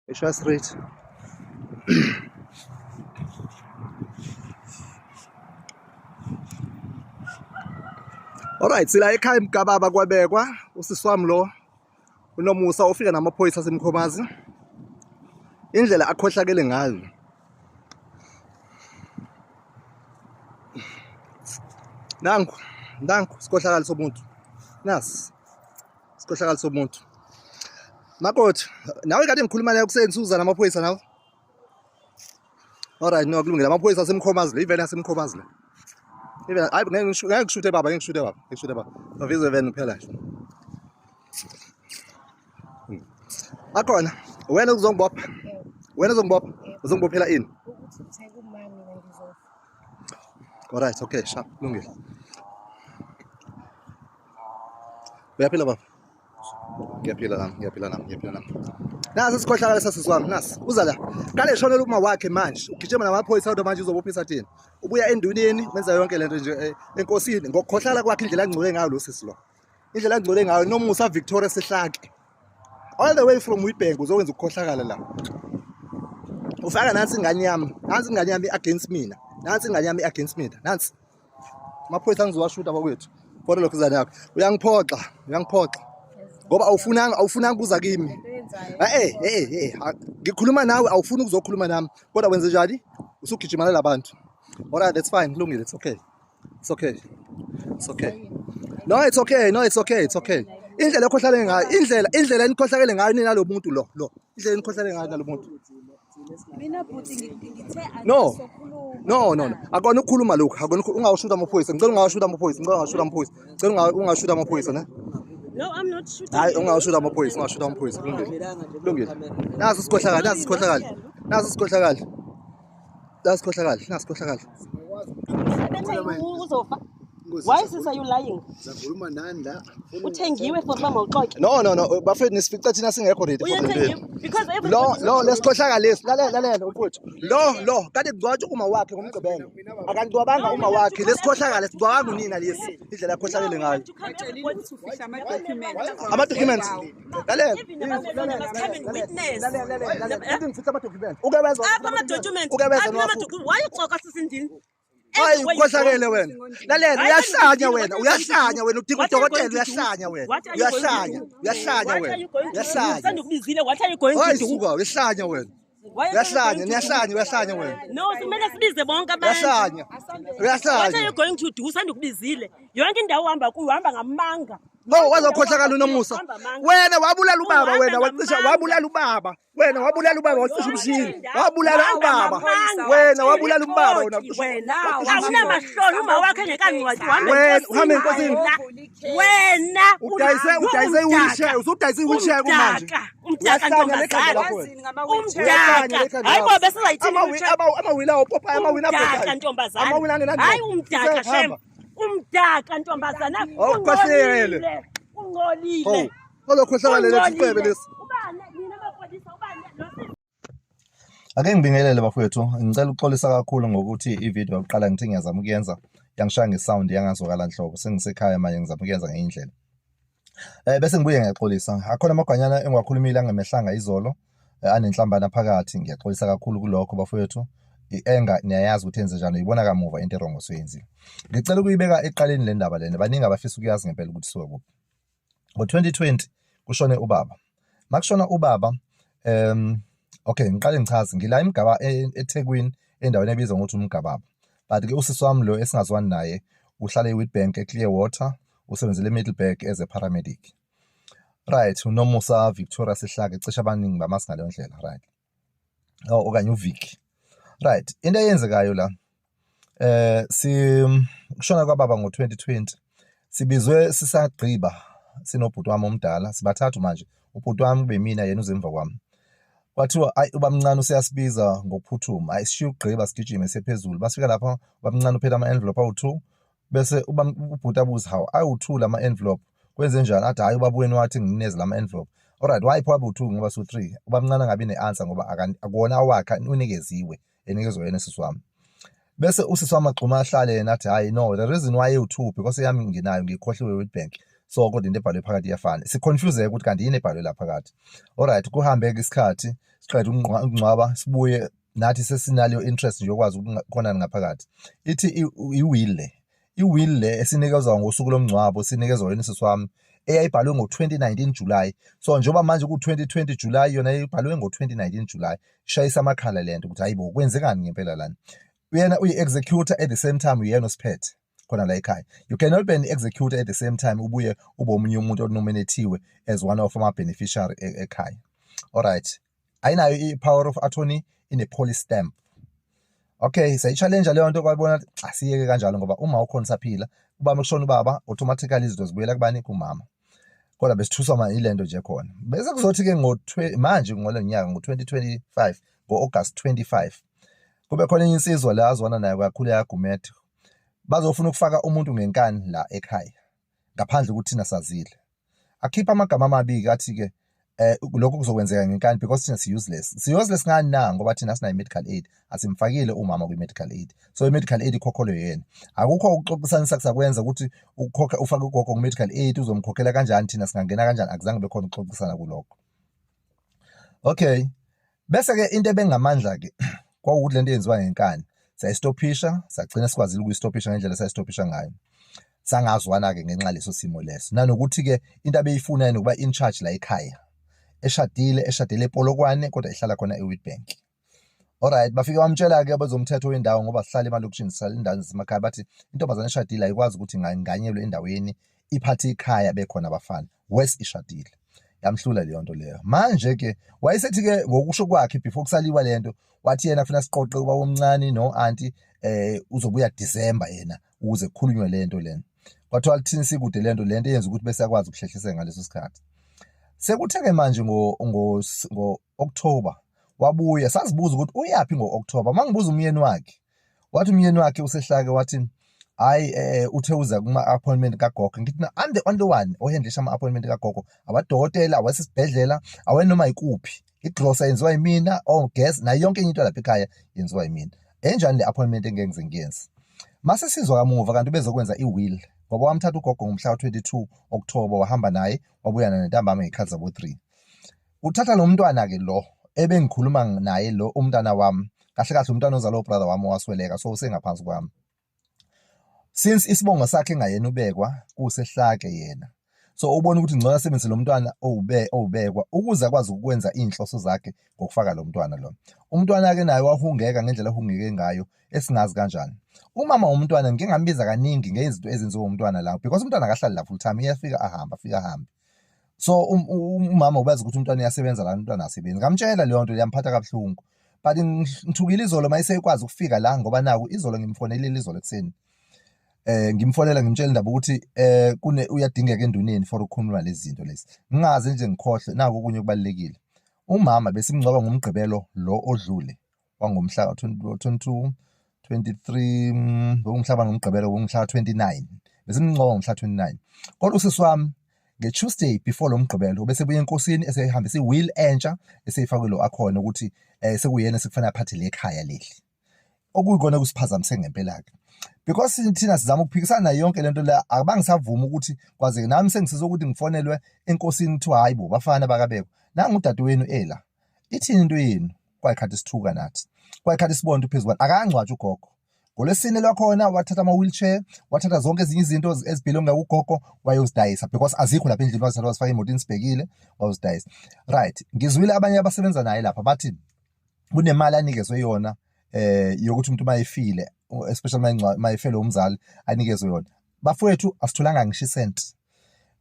Ishwa straight. Alright, sila ekhaya eMgababa kwabekwa usisi wami lo uNomusa ufika namaphoyisa aseMkhomazi. Indlela akhohlakele ngayo. Nangu sikhohlakala somuntu. Nasi. Sikhohlakala somuntu. Makoti, nawe kade ngikhuluma naye kusenzuza namaphoyisa nawe. Alright, no kulungile. Amaphoyisa aseMkhomazi, iveni aseMkhomazi la. Iveni hayi ngeke ngishute baba. Avizwe iveni kuphela nje. Akhona, wena uzongibopha. Uzongibophela ini? Alright, okay, sharp, kulungile. Uyaphila baba? Ngiyaphila nami. Nasi sikhohlakala sasisi wami, nasi. Uza la. Kale shonela uma wakhe manje. Ugijima namaphoyisa kodwa manje uzobophisa thina. Ubuya enduneni, menza yonke lento nje enkosini. Ngokukhohlala kwakhe indlela engcole ngayo lo sisi lo. Indlela engcole ngayo Nomusa Victoria Sehlake. All the way from Witbank uzokwenza ukukhohlakala la. Ufaka nansi ingane yami against mina. Nansi. Amaphoyisa ngizowashuta bakwethu. Kodwa lokho uzana yakho. Uyangiphoxa. Ngoba awufunanga kuza kimi. Ngikhuluma nawe awufuni ukuzokhuluma nami. Kodwa wenze njani? Usugijima labantu. Alright, that's fine. Kulungile, it's okay. No, it's okay. Indlela ekhohlakele ngayo, indlela enikhohlakele ngayo nina lo muntu lo. Indlela enikhohlakele ngayo nalo muntu. Mina buthi ngithe No. Akona ukukhuluma lokho. Ungawushuta amaphoyisa. Ngicela ungawushuta amaphoyisa, ne? No, I'm not shooting. Hayi ungawushuta amaphoyisa. Kulungile. Nasi sikhohlakala. Uzofa. Why is are you lying? Zakhuluma nani la? Uthengiwe for mama uxoxe. No, bafethu nisifica thina singekho ready for the because everybody lo lesikhohlakala lesi lalela mfowethu. Lo kade kugcotshwa uma wakhe ngomgcibelo. Akangcwabanga uma wakhe lesikhohlakala sigcwabanga unina lesi indlela yakhohlakele ngayo. Ama-documents. Lalela. Ngifitha ama-documents. Ukebeza. Ama-documents. Why uxoxa sisindini? Hayi ukhohlakele wena. Lalela uyahlanya wena udinga udokotela uyahlanya wena. Sandukubizile what are you going to do? Hayi suka uyahlanya wena. Uyahlanya wena. No, simele sibize bonke abantu. What are you going to do? Sandukubizile. Yonke indawo uhamba kuyo uhamba ngamanga. No, wazokhohlakala uNomusa. Wena wabulala ubaba wena wacisha wabulala ubaba. Wena wabulala ubaba wacisha umshini. Wabulala ubaba. Wena wabulala ubaba wena. Awunamahloni uma wakhe engekancwadi uhamba. Wena uhamba enkosini. Wena udayise wheelchair. Usudayise wheelchair kumanje. Umdaka ntombazana. Hayi bo bese sayithini amawila opopha amawila opopha ntombazana. Hayi umdaka shem. Umdaka ntombazana ungcolile. Olokhohlakala lesicebe lesi. Ake ngibingelele bafowethu, ngicela ukuxolisa kakhulu ngokuthi ivideo yokuqala ngithi ngiyazama ukuyenza yangishaya ngesound yangazwakala nhlobo. Sengisekhaya manje ngizama ukuyenza ngenye indlela. Bese ngibuye ngiyaxolisa. Akhona amaganyana engiwakhulumile angemehlanga izolo anenhlambana phakathi. Ngiyaxolisa kakhulu kulokho bafowethu. Ienga niyayazi ukuthi enze njani uyibona kamuva into erongo soyenzile. Ngicela ukuyibeka eqaleni le ndaba lena baningi abafisa ukuyazi ngempela ukuthi suka kuphi. Ngo-2020 kushone ubaba. Makushona ubaba okay ngiqale ngichaze ngila eMgaba eThekwini endaweni ebizwa ngokuthi uMgababa. But ke usisi wami lo esingazwani naye uhlala eWitbank eClearwater usebenzele eMiddelburg as a paramedic. Right, uNomusa Victoria Sehlake cishe abaningi bamasi ngaleyo ndlela, right. Okanye uVicky. Right, into eyenzekayo la kushona kwababa ngo-2020 sibizwe sisagqiba sinobhuti wami omdala sibathathu manje ubhuti wami kube mina yena uzemva kwami kwathiwa ayi ubamncane usiyasibiza ngokuphuthuma ayishiya ukugqiba sigijime sephezulu basifika lapha ubamncane uphethe ama-envelope awu-2 bese ubhuti abuza hawu awu-2 lama-envelope kwenze njani athi hayi ubabuyeni wathi ngineze lama-envelope. Alright, why phakathi u2 ngoba su3 ubamncane angabi ne-answer ngoba akuwona awakhe unikeziwe enikezwe yena sisi wami. Bese usisi wami agxuma ahlale yena athi hayi no the reason why u2 because yami nginayo ngikhohliwe eWitbank so kodwa into ebhalwe phakathi iyafana. Siconfuse ukuthi kanti yini ebhalwe la phakathi. Alright, kuhambe ke isikhathi siqeda ukungcwaba sibuye nathi sesinalo interest nje yokwazi ukukhona ngaphakathi. Ithi i-will le esinikezwa ngosuku lomngcwabo sinikezwa yena sisi wami eyayibhalwe ngo-2019 July. So njengoba manje ku-2020 July yona ibhalwe ngo-2019 July. Shayisa amakhala lento ukuthi hayibo kwenzekani ngempela lana. Uyena uyi-executor at the same time uyena osiphethe khona la ekhaya. You cannot be an executor at the same time ubuye ube omunye umuntu onominathiwe as one of ama-beneficiary ekhaya. Alright, ayinayo i-power of attorney ine-police stamp. Okay, sayi-challenge leyo nto kwabona asiyeke kanjalo ngoba uma ukhona saphila ubaba kushona ubaba automatically izinto zibuyela kubani kumama. Kodwa besithuswa ilento nje khona. Bese kuzothi-ke manje ngolo nyaka ngo-2025 ngo-August 25 kube khona enye insizwa la azwana nayo kakhulu yaGumede. Bazofuna ukufaka umuntu ngenkani la ekhaya ngaphandle ukuthi thina sazile. Akhipha amagama amabili athi-ke lokho kuzokwenzeka ngenkani because thina si-useless ngani na ngoba thina sinayo i-medical aid asimfakile umama kwi-medical aid. So i-medical aid ikhokhelwe yena. Akukho ukuxoxisanisa kusakwenza ukuthi ufake ugogo ku-medical aid uzomkhokhela kanjani thina singangena kanjani, akuzange bekhona ukuxoxisana kulokho. Okay, bese-ke into ebengamandla-ke kwawukuthi lento yenziwa ngenkani sayistopisha sagcina sikwazile ukuyistopisha ngendlela sayistopisha ngayo. Sangazwana-ke ngenxa leso simo leso nanokuthi-ke into abeyifuna yena ukuba in charge la ekhaya eshadile ePolokwane kodwa ihlala khona eWitbank. Alright, bafike bamtshela-ke bezomthetho wendawo ngoba sihlala emalokishini sihlala endaweni zasemakhaya bathi intombazane eshadile ayikwazi ukuthi inganyelwe endaweni iphathe ikhaya bekhona abafana. Wes ishadile. Yamhlula leyo nto leyo. Manje-ke wayesethi-ke ngokusho kwakhe before kusaliwa lento wathi yena afuna siqoqe ubaba omncane no-anti uzobuya December yena ukuze kukhulunywe lento lena. Kwathiwa thina sikude lento yenza ukuthi bese akwazi ukuhlehliseka ngaleso sikhathi. Sekuthe-ke manje ngo-October wabuya sazibuza ukuthi uyaphi ngo-October. Mangibuza umyeni wakhe wathi umyeni wakhe usehlake wathi hayi uthe uza kuma-appointment kagogo. Ngithi I'm the only one ohandlisha ama-appointment kagogo. Awadokotela awasesibhedlela awenoma yikuphi. Iglosa yenziwa yimina guess nayo yonke into lapha ekhaya yenziwa yimina. Enjani le appointment engeke ngize ngiyenze. Mase sizwa kamuva kanti bezokwenza i-will ngoba wamthatha ugogo ngomhla ka-22 October wahamba naye wabuya nentambama ngekhathi zabo 3. Uthatha lo mntwana-ke lo ebengikhuluma naye lo umntana wami kahle kahle umntwana ozalo brother wami owasweleka so usengaphansi kwami. Since isibongo sakhe engayena ubekwa kusehlake yena. So ubona ukuthi ngcono asebenzise lo mntwana owubekwa ukuze akwazi ukwenza inhloso zakhe ngokufaka lo mntwana lo. Umntwana-ke naye wahungeka ngendlela ahungeke ngayo esingazi kanjani. Umama womntwana ngike ngambiza kaningi ngezinto ezenziwa umntwana lapho because umntwana akahlali la full time iyafika ahambe. So umama ubazi ukuthi umntwana uyasebenza la umntwana asebenzi. Ngamtshela leyo nto yamphatha kabuhlungu. But ngithukile izolo mayisekwazi ukufika la ngoba naku izolo ngimfonelile izolo ekseni. Ngimfonela ngimtshela indaba ukuthi uyadingeka enduneni for ukukhuluma lezi zinto lezi. Ngingaze nje ngikhohle naku okunye kubalekile. Umama besimngcwaba ngomgqibelo lo odlule wangomhla ka-22 23 ngomhlaba ngomgqibelo ngomhla ka-29 besimngcwaba ngomhla 29. Kodwa usisi wami nge-Tuesday before lo mgqibelo bese buye enkosini esehambisa i-will entsha eseyifakwe lo akhona ukuthi sekuyena sekufanele aphathe le ekhaya leli. Okuyikona kusiphazamise ngempela-ke. Because thina sizama ukuphikisana nayo yonke lento la abangisavuma ukuthi kwazeke nami sengisizwe ukuthi ngifonelwe enkosini kuthiwa hayi bo bafana bakabekho nangu udadewenu ela ithini into yenu kwayikhathi sithuka nathi kwayikhathi sibona phezulu akangcwatshwa ugogo ngolwesine lwakhona wathatha ama-wheelchair wathatha zonke ezinye izinto ezibhilonga kugogo wayozidayisa because azikho lapha endlini wazithatha wazifaka emotini sibhekile wayozidayisa. Right, ngizwile abanye abasebenza naye lapha bathi kunemali anikezwe yona yokuthi umuntu mayefile especially mayefele umzali anikezwe yona. Bafowethu asitholanga ngisho isenti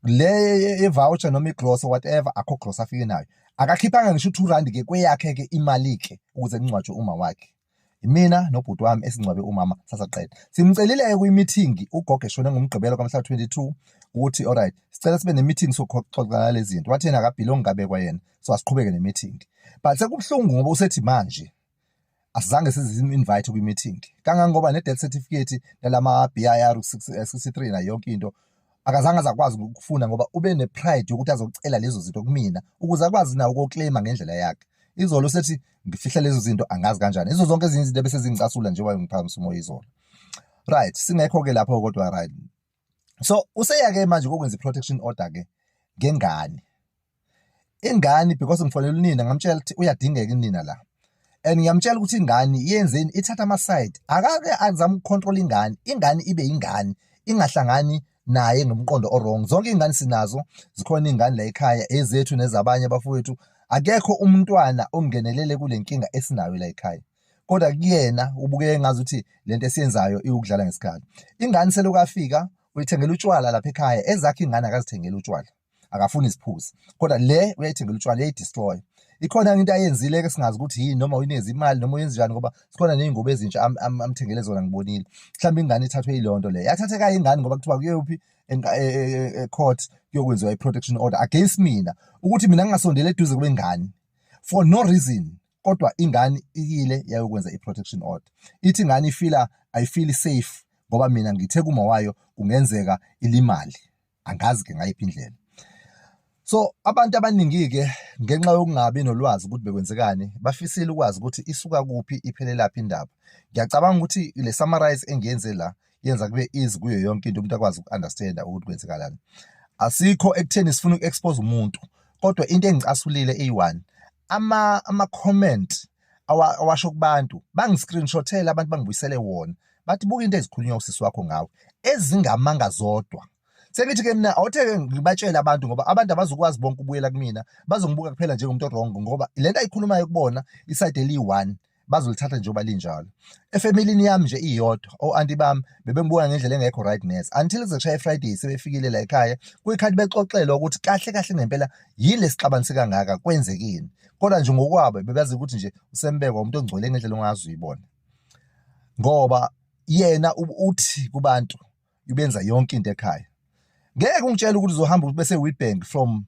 le voucher noma igross whatever akho gross afike nayo akakhiphanga ngisho 2 rand ke kweyakhe imali ke ukuze kungcwatshwe uma wakhe. Mina nobhuti wami esingcwabe umama sasaqeda simcelile kwi-meeting ugogo eshone ngomgqibelo kamhla 22 ukuthi alright sicela sibe ne-meeting sokuxoxa lezi zinto wathi yena akabhilongi ngabekwa yena so asiqhubeke ne-meeting. But sekubhlungu ngoba usethi manje asizange sizi-invite kwi-meeting kangangoba ne-death certificate nalama-BIR 63 na yonke into akazange azakwazi ukufuna ngoba ube ne-pride yokuthi azocela lezo zinto kumina ukuze akwazi nawo ukukleyima ngendlela yakhe. Izolo sethi ngifihla lezo zinto angazi kanjani izo zonke ezinye izinto bese zingicasula nje wayengiphakamisa umoya izolo. Right, singekho-ke lapho kodwa right So useyake manje ukwenza i-protection order ke ngengane. Ingane because ngifonela unina ngamtshela ukuthi uyadingeka unina la. And ngiyamtshela ukuthi ingane yenzeni ithatha ama-side. Akake azama ukucontrol ingane ibe ingane ingahlangani naye ngomqondo o-wrong. Zonke iy'ngane sinazo, zikhona iy'ngane la ekhaya ezethu nezabanye abafowethu. Akekho umntwana ongenelele kule nkinga esinayo la ekhaya. Kodwa kuyena ubukeke engazi ukuthi lento esiyenzayo iwukudlala ngesikhathi. Ingane selokhu afika uyithengela utshwala lapha ekhaya, ezakhe ingane akazithengela utshwala, akafuni isiphuzi. Kodwa le uyayithengela utshwala, uyayidestroy. Ikhona into ayenzile-ke singazi ukuthi yini, noma uyinikeza imali noma uyenza njani, ngoba sikhona ney'ngubo ezintsha amthengele zona ngibonile. Mhlawumbe ingane ithathwe yilonto le, yathatheka ingane ngoba kuthiwa kuyophi e-court kuyokwenziwa i-protection order against mina, ukuthi mina ngingasondeli eduze kwengane for no reason. Kodwa ingane iyile yayokwenza i-protection order, ithi ingane ayifeel safe ngoba mina ngithe kuma wayo kungenzeka ilimali, angazi-ke ngayiphi indlela. So abantu abaningi-ke ngenxa yokungabi nolwazi ukuthi bekwenzekani, bafisile ukwazi ukuthi isuka kuphi iphelelaphi indaba. Ngiyacabanga ukuthi le summarize engiyenze la yenza kube easy kuyo yonke into umuntu akwazi uku-understanda ukuthi kwenzekalani. Asikho ekutheni sifuna uku-expose umuntu, kodwa into engicasulile eyi-one, ama-comment awasho kubantu bangi-screenshothela abantu bangibuyisele wona, bathi buka into ezikhulunywa usisi wakho ngawe ezingamanga zodwa. Sengithi-ke mina awutheke ngibatshele abantu ngoba abantu abazukwazi bonke ukubuyela kumina, bazongibuka kuphela njengomuntu o-wrong ngoba lento ayikhulumayo kubona isayidi eliyi-one bazolithatha njengoba linjalo. Efamilini yami nje iyodwa, o-anti bami bebengibuka ngendlela engekho right neze until kuze kushaye Friday sebefikile la ekhaya kuyikhathi bexoxelwa ukuthi kahle kahle ngempela yile sixabanise kangaka kwenzekini. Kodwa nje ngokwabo bebazi ukuthi nje uSembeko umuntu ongcwele ngendlela ongazi uyibona, ngoba yena uthi kubantu ubenza yonke into ekhaya. Ngeke ungitshele ukuthi uzohamba bese Witbank from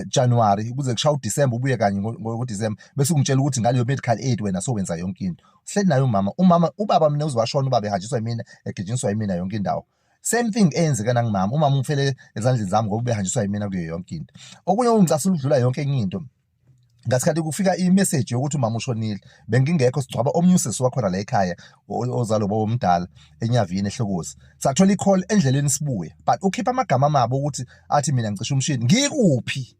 January ukuze kushaya uDisemba ubuye kanye ngoDisemba bese ungitshela ukuthi ngaleyo medical aid wena sowenza yonke into. Uhleli naye ubaba mina uzwashona, ubaba ehanjiswa yimina, egijinyiswa yimina yonke indawo. Same thing eyenzeka nangimama, umama ungifele ezandleni zami ngoba ubehanjiswa yimina kuyo yonke into. Okunye ungicasula ukudlula yonke enye into, ngasikhathi kufika imessage yokuthi umama ushonile, bengingekho sigcwaba omunye usisi wakhona la ekhaya ozalo baba omdala enyavini ehlokozi. Sathola i-call endleleni sibuye, but ukhipha amagama amabo ukuthi athi mina ngicisha umshini. Ngikuphi?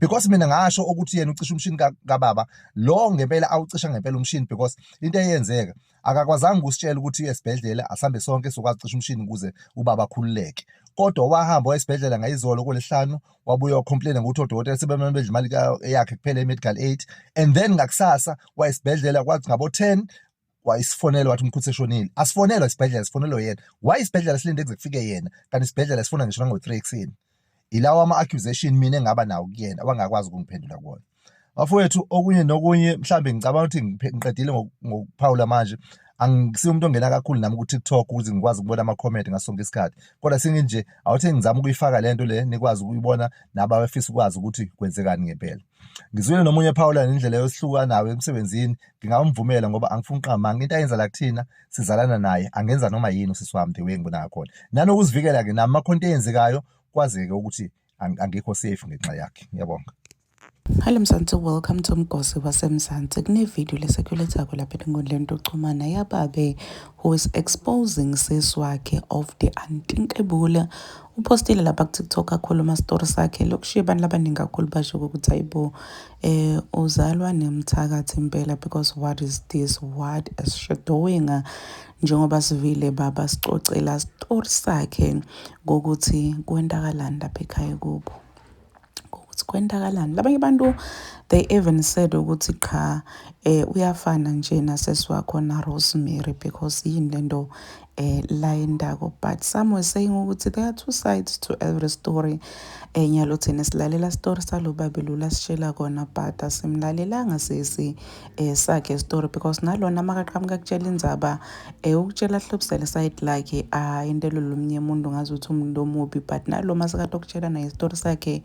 Because mina ngasho ukuthi yena ucisha umshini kababa lo ngempela awucisha ngempela umshini, because into eyenzeka akakwazanga ukusitshela ukuthi uye esibhedlela asambe sonke sokwazi ucisha umshini ukuze ubaba akhululeke. Kodwa wahamba esibhedlela ngayizolo koLesihlanu, wabuya wacomplaina ngokuthi odokotela sebemane bedla imali yakhe kuphela i-medical aid, and then ngakusasa wayesibhedlela kwathi ngabo 10 wayisifonela wathi umkhulu seshonile. Asifonelwa isibhedlela, sifonelwa yena. Why isibhedlela silinde kuze kufike yena kanti isibhedlela sifona ngisho ngo 3 ekseni? Ilawa ama-accusation mina engaba nawo kuyena abangakwazi ukungiphendula kuwona. Bafowethu, okunye nokunye mhlambe ngicabanga ukuthi ngiqedile ngokuphawula manje. Angisiyo umuntu ongena kakhulu nami ku-TikTok ukuze ngikwazi ukubona ama-comment ngasonke isikhathi, kodwa senginje awuthi ngizama ukuyifaka lento le nikwazi ukuyibona nabafisa ukwazi ukuthi kwenzekani ngempela. Ngizwile nomunye Phawula nendlela yosihluka nawe emsebenzini, ngingamvumela ngoba angifuni uqamanga. Into ayenza la kuthina sizalana naye, angenza noma yini usisi wami the way engibona ngakhona. Nanokuzivikela-ke nami makhonto eyenzekayo kwazeke ukuthi angikho safe ngenxa yakhe. Ngiyabonga. Hello Mzansi, welcome to Mgosi waseMzansi. Kune-video lesekhulethako lapha enkundleni yokuxhumana yababe who is exposing sis wakhe of the unthinkable. Upostile lapha ku-TikTok akhuluma story sakhe lokushiya abantu abaningi kakhulu basho ukuthi hayibo uzalwa nemthakathi impela, because what is this, what is she doing? Njengoba sivile baba sicocela story sakhe ngokuthi kwendakalani lapha ekhaya kubo. Kwendakalani labanye abantu they even said ukuthi cha uyafana nje nasesi wakho na Rosemary, because yini lento la indako. But some were saying ukuthi there are two sides to every story. Nyalo thina silalela story salo babelula sishela kona, but asimlalelanga sisi sakhe story, because nalona makaqhamuka kutshela indzaba ukutshela hlobisele side like indelo lomnye umuntu ngazuthi umuntu omubi, but nalo masakade ukutshela na story sakhe,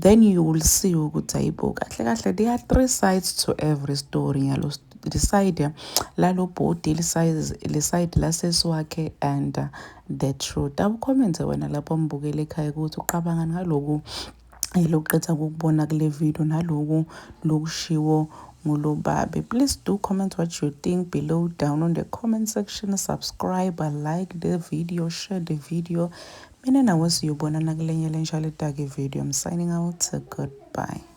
then you will see ukuthi hayibo kahle kahle there are three sides to every story. Yalo the side lalo body le side lasesi wakhe and the truth. Awucommente wena lapho mbukele ekhaya ukuthi uqabanga ngaloku lokuqetha ukubona kule video naloku lokushiwo ngulobabe. Please do comment what you think below down on the comment section. Subscribe, like the video, share the video. Mina nawe siyobonana kulenye lentsha letake video. I'm signing out. Goodbye.